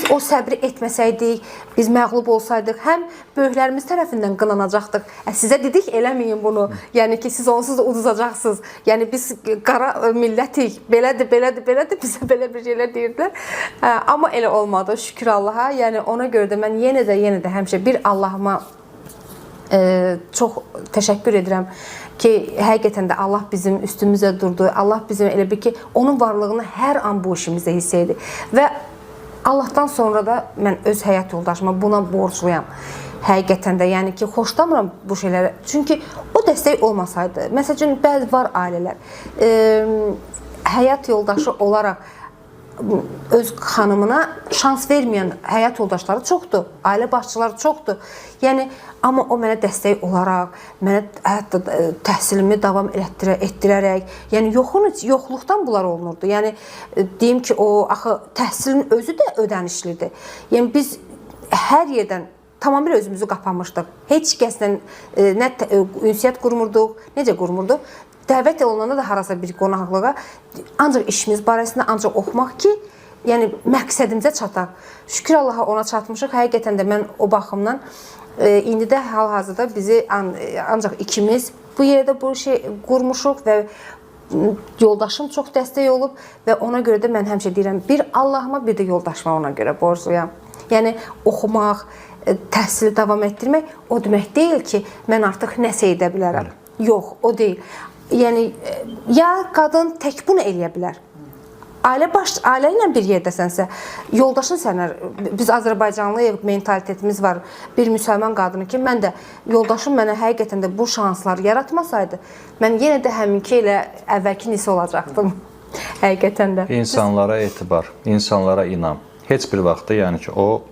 biz o səbri etməsəydik, biz məğlub olsaydıq, həm böyüklərimiz tərəfindən qınanacaqdıq. Sizə dedik, eləməyin bunu. Yəni ki, siz onsuz da uduzacaqsınız. Yəni biz qara millətik, belədir, bizə belə bir şeylər deyirdilər. Amma elə olmadı, şükür Allaha. Yəni ona görə də mən yenə də həmişə bir Allahıma çox təşəkkür edirəm ki, həqiqətən də Allah bizim üstümüzə durdu. Allah bizim elə bir ki, onun varlığını hər an bu işimizdə hiss edir. Və Allahdan sonra da mən öz həyat yoldaşıma buna borcluyam. Həqiqətən də, yəni ki, xoşlamıram bu şeyləri. Çünki o dəstək olmasaydı, məsəl üçün, bəzi var ailələr, həyat yoldaşı olaraq öz xanımına şans verməyən həyat yoldaşları çoxdur, ailə başçıları çoxdur. Yəni, amma o mənə dəstək olaraq, mənə hətta təhsilimi davam etdirərək, yəni yoxluqdan bunlar olunurdu. Yəni, deyim ki, axı təhsilin özü də ödənişlidir. Yəni, biz hər yerdən tamamilə özümüzü qapamışdıq. Heç kəslə nə ünsiyyət qurmurduq, necə qurmurduq. Dəvət olunanda da harasa bir qonaqlığa ancaq işimiz barəsində ancaq oxumaq ki, yəni məqsədimizə çataq. Şükür Allaha ona çatmışıq. Həqiqətən də mən o baxımdan indi də hal-hazırda bizi ancaq ikimiz bu yerdə bu şey qurmuşuq və yoldaşım çox dəstək olub və ona görə də mən həmişə deyirəm, bir Allahıma, bir də yoldaşıma ona görə borcluyam. Yəni oxumaq, təhsili davam etdirmək o demək deyil ki, mən artıq nəsə edə bilərəm. Yox, o deyil. Yəni, ya qadın tək bunu eləyə bilər. Ailə ilə bir yerdəsənsə, yoldaşın sənə, biz Azərbaycanlıyıq, mentalitetimiz var, bir müsəlman qadını ki, mən də, yoldaşım mənə həqiqətən də bu şanslar yaratmasaydı, mən yenə də həminki ilə əvvəlki Nisa olacaqdım. Həqiqətən də. İnsanlara etibar, insanlara inam. Heç bir vaxtda, yəni ki, o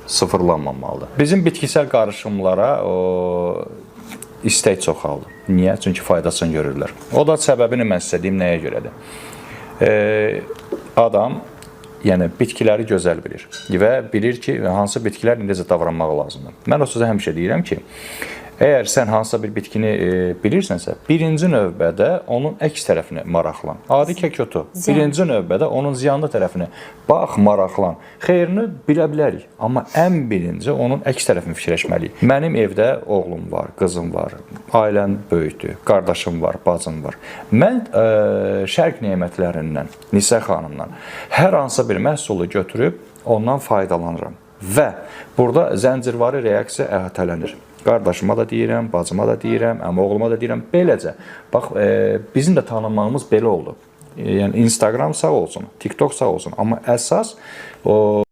sıfırlanmamalıdır. Bizim bitkisel qarışımlara istək çoxaldı. Niyə? Çünki faydasını görürlər. O da səbəbini mən sizə deyim, nəyə görədir. Adam, yəni bitkiləri gözəl bilir və bilir ki, hansı bitkilər necə davranmaq lazımdır. Mən o sözə həmişə deyirəm ki, əgər sən hansısa bir bitkini bilirsənsə, birinci növbədə onun əks tərəfini maraqlan. Adi kəkotu, birinci növbədə onun ziyanlı tərəfini bax, maraqlan. Xeyrini bilə bilərik, amma ən birinci onun əks tərəfini fikirləşməliyik. Mənim evdə oğlum var, qızım var, ailəm böyükdür, qardaşım var, bacım var. Mən şərq nemətlərindən, Nisə xanımdan hər hansı bir məhsulu götürüb ondan faydalanıram. Və burada zəncirvari reaksiya əhatələnir. Qardaşıma da deyirəm, bacıma da deyirəm, əmi oğluma da deyirəm. Beləcə, bax, bizim də tanınmağımız belə oldu. Yəni, Instagram sağ olsun, TikTok sağ olsun. Amma əsas o